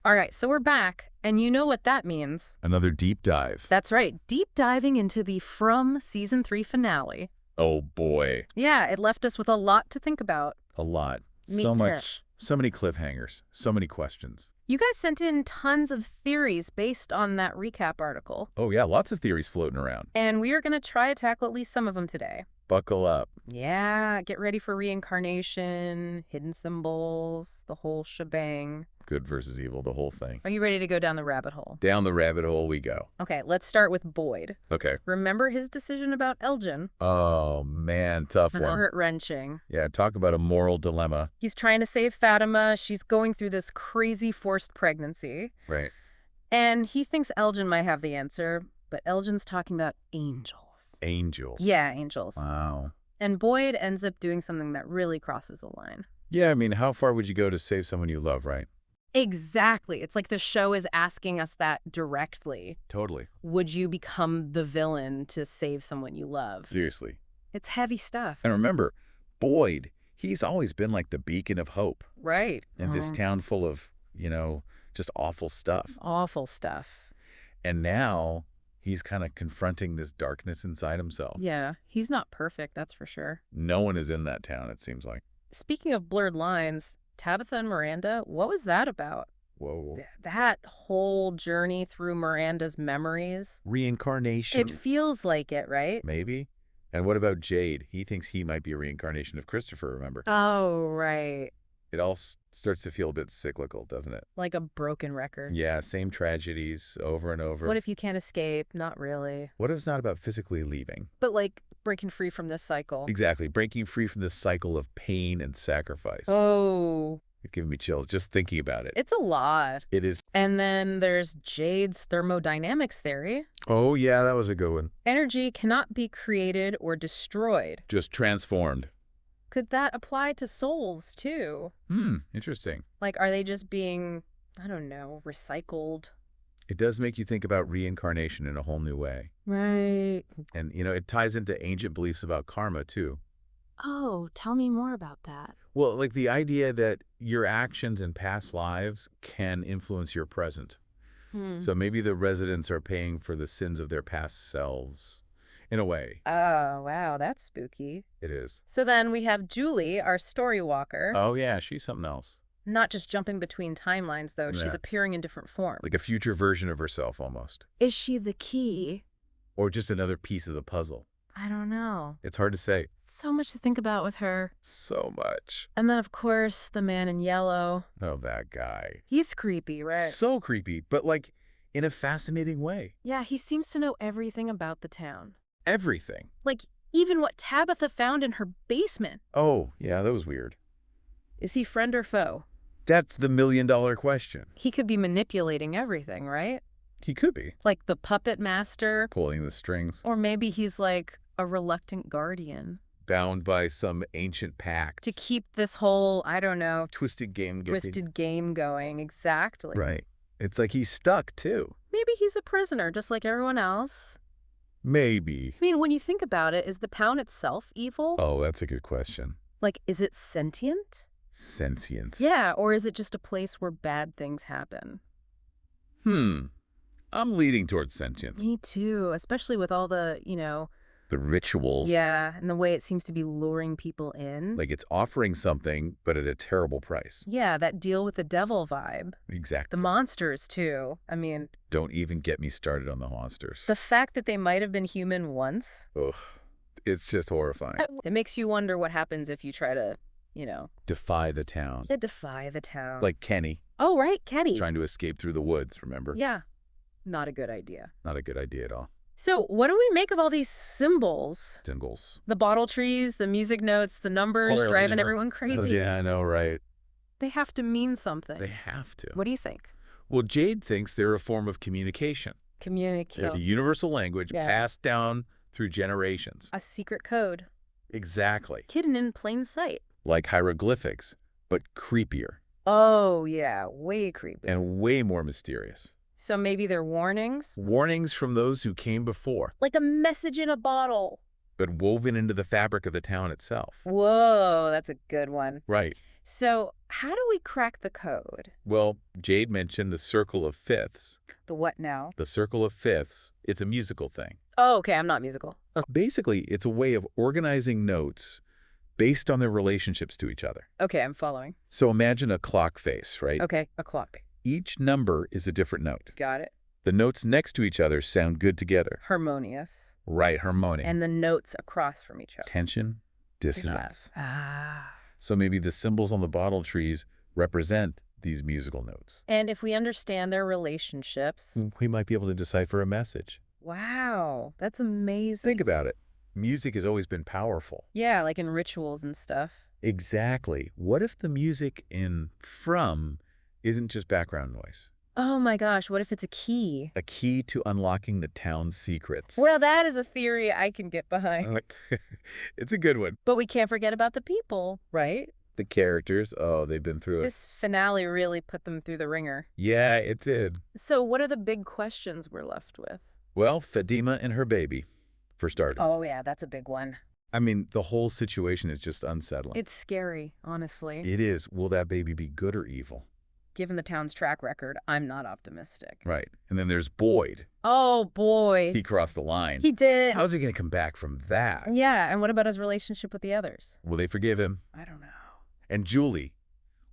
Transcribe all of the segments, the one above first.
All right, so we're back, and you know what that means. Another deep dive. That's right, deep diving into the From Season 3 finale. Oh, boy. Yeah, it left us with a lot to think about. A lot. Me So too. much. So many cliffhangers. So many questions. You guys sent in tons of theories based on that recap article, Oh, yeah. Lots of theories floating around. and we are going to try to tackle at least some of them today. Buckle up. Yeah, get ready for reincarnation, hidden symbols, the whole shebang. Good versus evil, the whole thing. Are you ready to go down the rabbit hole? Down the rabbit hole we go. Okay, let's start with Boyd. Okay. Remember his decision about Elgin? Oh, man. Tough one. Heart-wrenching. Yeah, talk about a moral dilemma. He's trying to save Fatima. She's going through this crazy forced pregnancy. Right. And he thinks Elgin might have the answer, but Elgin's talking about angels. Angels. Yeah, angels. Wow. And Boyd ends up doing something that really crosses the line. Yeah, I mean, how far would you go to save someone you love, right? Exactly. It's like the show is asking us that directly. Totally. Would you become the villain to save someone you love? Seriously. It's heavy stuff. And remember, Boyd, he's always been like the beacon of hope Right. in this town full of, just awful stuff. Awful stuff. And now he's kind of confronting this darkness inside himself. Yeah, he's not perfect, that's for sure. No one is in that town, it seems like. Speaking of blurred lines, Tabitha and Miranda, what was that about? Whoa. That whole journey through Miranda's memories. Reincarnation. It feels like it, right? Maybe. And what about Jade? He thinks he might be a reincarnation of Christopher, remember? Oh, right. It all starts to feel a bit cyclical, doesn't it? Like a broken record. Yeah, same tragedies over and over. What if you can't escape? Not really. What if it's not about physically leaving? But like breaking free from this cycle. Exactly. Breaking free from this cycle of pain and sacrifice. Oh. It's giving me chills just thinking about it. It's a lot. It is. And then there's Jade's thermodynamics theory. Oh, yeah, that was a good one. Energy cannot be created or destroyed. Just transformed. Could that apply to souls, too? Interesting. Like, are they just being, I don't know, recycled? It does make you think about reincarnation in a whole new way. Right. And, it ties into ancient beliefs about karma, too. Oh, tell me more about that. Well, like the idea that your actions in past lives can influence your present. So maybe the residents are paying for the sins of their past selves, in a way. Oh, wow, that's spooky. It is. So then we have Julie, our story walker. Oh, yeah, she's something else. Not just jumping between timelines, though. Yeah. She's appearing in different forms. Like a future version of herself, almost. Is she the key? Or just another piece of the puzzle. I don't know. It's hard to say. So much to think about with her. So much. And then, of course, the man in yellow. Oh, that guy. He's creepy, right? So creepy, but like in a fascinating way. Yeah, he seems to know everything about the town. Everything. Like, even what Tabitha found in her basement. Oh, yeah, that was weird. Is he friend or foe? That's the million-dollar question. He could be manipulating everything, right? He could be. Like the puppet master. Pulling the strings. Or maybe he's like a reluctant guardian. Bound by some ancient pact. To keep this whole, I don't know, Twisted game. twisted game going. Exactly. Right. It's like he's stuck, too. Maybe he's a prisoner, just like everyone else. Maybe. I mean, when you think about it, is the pound itself evil? Oh, that's a good question. Like, is it sentient? Sentience. Yeah, or is it just a place where bad things happen? I'm leading towards sentience. Me too, especially with all the, The rituals. yeah, and the way it seems to be luring people in. Like it's offering something, but at a terrible price. Yeah, that deal with the devil vibe. Exactly. The monsters, too. I mean, Don't even get me started on the monsters. the fact that they might have been human once, Ugh. It's just horrifying. it makes you wonder what happens if you try to, Defy the town. defy the town. Like Kenny, oh, right, Kenny. trying to escape through the woods, remember? Yeah, not a good idea. Not a good idea at all. So what do we make of all these symbols? Symbols. The bottle trees, the music notes, the numbers Clearly driving never- everyone crazy. Yeah, I know, right? They have to mean something. They have to. What do you think? Well, Jade thinks they're a form of communication. Communicate. They're the universal language Yeah. passed down through generations. A secret code. Exactly. Hidden in plain sight. Like hieroglyphics, but creepier Oh, yeah. Way creepy. and way more mysterious. So maybe they're warnings? Warnings from those who came before, Like a message in a bottle. but woven into the fabric of the town itself. Whoa, that's a good one. Right. So, how do we crack the code? Well, Jade mentioned the circle of fifths. The what now? The circle of fifths, it's a musical thing. Oh, okay, I'm not musical. Basically, it's a way of organizing notes based on their relationships to each other. Okay, I'm following. So imagine a clock face, right? Okay, a clock. Each number is a different note. Got it. The notes next to each other sound good together. Harmonious. Right, harmonic. And the notes across from each other. Tension, dissonance. Ah. So maybe the symbols on the bottle trees represent these musical notes. And if we understand their relationships... We might be able to decipher a message. Wow, that's amazing. Think about it. Music has always been powerful. Yeah, like in rituals and stuff. Exactly. What if the music in From isn't just background noise? Oh my gosh, what if it's a key? A key to unlocking the town's secrets. Well, that is a theory I can get behind. It's a good one. But we can't forget about the people, right? The characters, oh, they've been through it. This finale really put them through the ringer. Yeah, it did. So what are the big questions we're left with? Well, Fatima and her baby, for starters. Oh yeah, that's a big one. I mean, the whole situation is just unsettling. It's scary, honestly. It is. Will that baby be good or evil? Given the town's track record, I'm not optimistic. Right. And then there's Boyd. Oh boy. He crossed the line. He did. How's he going to come back from that? Yeah, and what about his relationship with the others? Will they forgive him? I don't know. And Julie,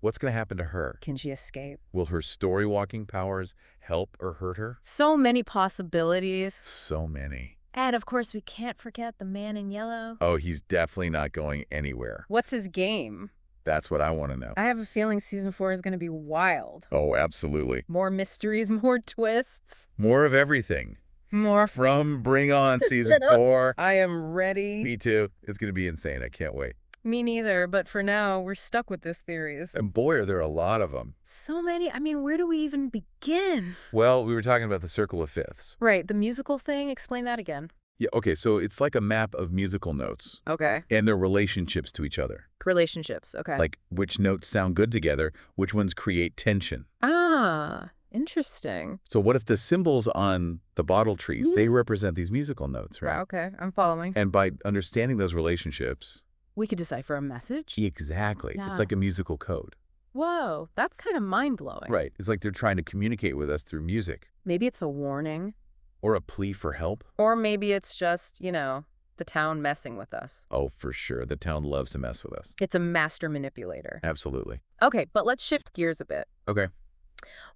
what's going to happen to her? Can she escape? Will her story-walking powers help or hurt her? So many possibilities. So many. And of course, we can't forget the man in yellow. Oh, he's definitely not going anywhere. What's his game? That's what I want to know. I have a feeling season 4 is going to be wild. Oh, absolutely. More mysteries, more twists. More of everything. More From Bring On Season 4. I am ready. Me too. It's going to be insane. I can't wait. Me neither, but for now, we're stuck with these theories. And boy, are there a lot of them. So many. I mean, where do we even begin? Well, we were talking about the circle of fifths. Right, the musical thing. Explain that again. Yeah, okay, so it's like a map of musical notes Okay. and their relationships to each other. Relationships. Okay. Like which notes sound good together, which ones create tension. Ah, interesting. So what if the symbols on the bottle trees, they represent these musical notes, right? Wow, okay, I'm following. And by understanding those relationships... We could decipher a message? Exactly. Yeah. It's like a musical code. Whoa, that's kind of mind-blowing. Right. It's like they're trying to communicate with us through music. Maybe it's a warning. Or a plea for help. Or maybe it's just, you know, the town messing with us. Oh, for sure. The town loves to mess with us. It's a master manipulator. Absolutely. Okay, but let's shift gears a bit. Okay.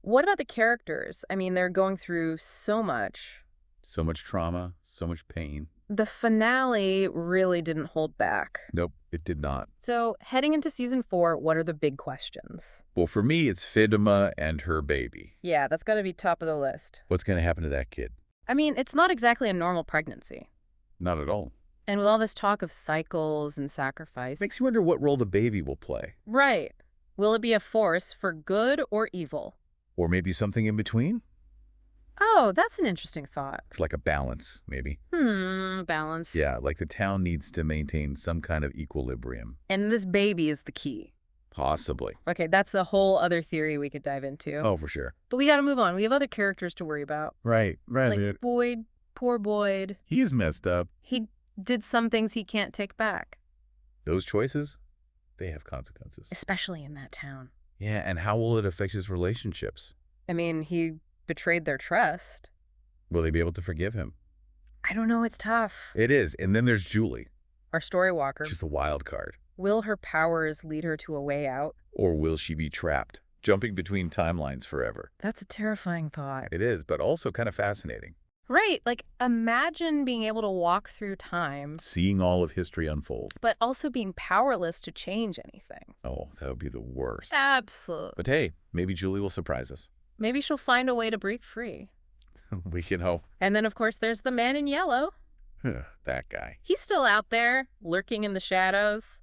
What about the characters? I mean, they're going through so much. So much trauma, so much pain. The finale really didn't hold back. Nope, it did not. So, heading into season 4, what are the big questions? Well, for me, it's Fatima and her baby. Yeah, that's got to be top of the list. What's going to happen to that kid? I mean, it's not exactly a normal pregnancy. Not at all. And with all this talk of cycles and sacrifice... Makes you wonder what role the baby will play. Right. Will it be a force for good or evil? Or maybe something in between? Oh, that's an interesting thought. It's like a balance, maybe. Balance. Yeah, like the town needs to maintain some kind of equilibrium. And this baby is the key. Possibly. Okay, that's a whole other theory we could dive into. Oh, for sure. But we gotta move on. We have other characters to worry about. Right. Like Boyd. Poor Boyd. He's messed up. He did some things he can't take back. Those choices, they have consequences. Especially in that town. Yeah, and how will it affect his relationships? I mean, he betrayed their trust. Will they be able to forgive him? I don't know, it's tough. It is. And then there's Julie. Our story walker. She's a wild card. Will her powers lead her to a way out? Or will she be trapped, jumping between timelines forever? That's a terrifying thought. It is, but also kind of fascinating. Right, like imagine being able to walk through time. Seeing all of history unfold. But also being powerless to change anything. Oh, that would be the worst. Absolutely. But hey, maybe Julie will surprise us. Maybe she'll find a way to break free. We can hope. And then, of course, there's the man in yellow. That guy. He's still out there, lurking in the shadows.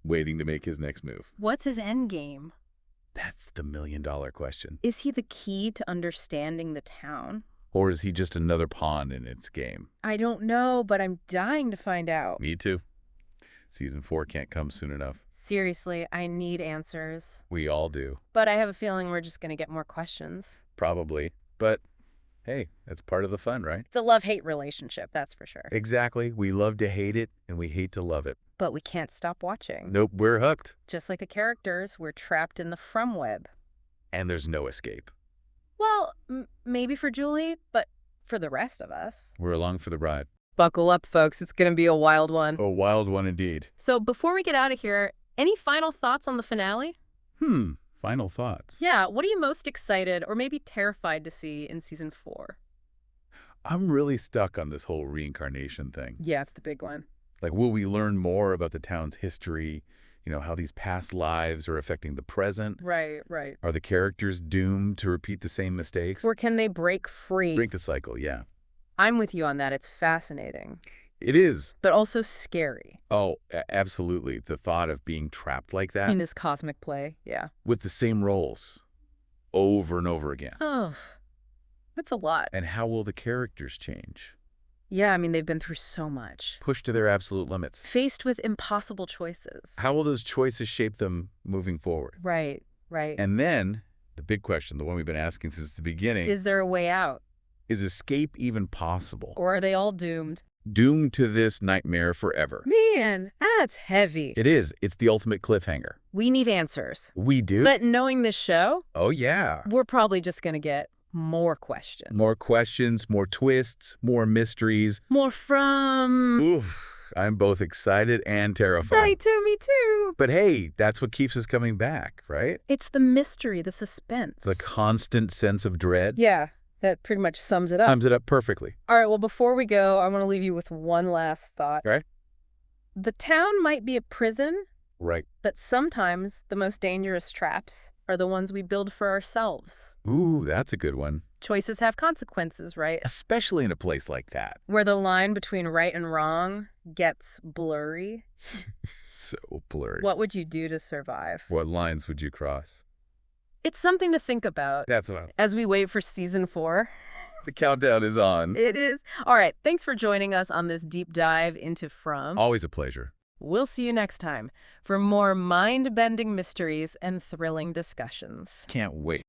Waiting to make his next move. What's his end game? That's the million-dollar question. Is he the key to understanding the town? Or is he just another pawn in its game? I don't know, but I'm dying to find out. Me too. Season 4 can't come soon enough. Seriously, I need answers. We all do. But I have a feeling we're just going to get more questions. Probably. But hey, that's part of the fun, right? It's a love-hate relationship, that's for sure. Exactly. We love to hate it, and we hate to love it. But we can't stop watching. Nope, we're hooked. Just like the characters, we're trapped in the From web. And there's no escape. Well, maybe for Julie, but for the rest of us. We're along for the ride. Buckle up, folks. It's going to be a wild one. A wild one indeed. So before we get out of here, any final thoughts on the finale? Final thoughts. Yeah, what are you most excited or maybe terrified to see in season 4? I'm really stuck on this whole reincarnation thing. Yeah, it's the big one. Like, will we learn more about the town's history? You know, how these past lives are affecting the present? Right, right. Are the characters doomed to repeat the same mistakes? Or can they break free? Break the cycle, yeah. I'm with you on that. It's fascinating. It is. But also scary. Oh, absolutely. The thought of being trapped like that. In this cosmic play, yeah. With the same roles over and over again. Oh, that's a lot. And how will the characters change? Yeah, I mean, they've been through so much. Pushed to their absolute limits. Faced with impossible choices. How will those choices shape them moving forward? Right, right. And then, the big question, the one we've been asking since the beginning. Is there a way out? Is escape even possible? Or are they all doomed? Doomed to this nightmare forever. Man, that's heavy. It is. It's the ultimate cliffhanger. We need answers. We do? But knowing this show, oh, yeah. we're probably just going to get more questions. More questions, more twists, more mysteries. More from... Oof. I'm both excited and terrified. Right, too, me too. But hey, that's what keeps us coming back, right? It's the mystery, the suspense. The constant sense of dread. Yeah, that pretty much sums it up. Sums it up perfectly. All right, well, before we go, I want to leave you with one last thought. Right. The town might be a prison, Right. but sometimes the most dangerous traps are the ones we build for ourselves. Ooh, that's a good one. Choices have consequences, right? Especially in a place like that. Where the line between right and wrong gets blurry. So blurry. What would you do to survive? What lines would you cross? It's something to think about That's what as we wait for season 4. The countdown is on. It is. All right, thanks for joining us on this deep dive into From. Always a pleasure. We'll see you next time for more mind-bending mysteries and thrilling discussions. Can't wait.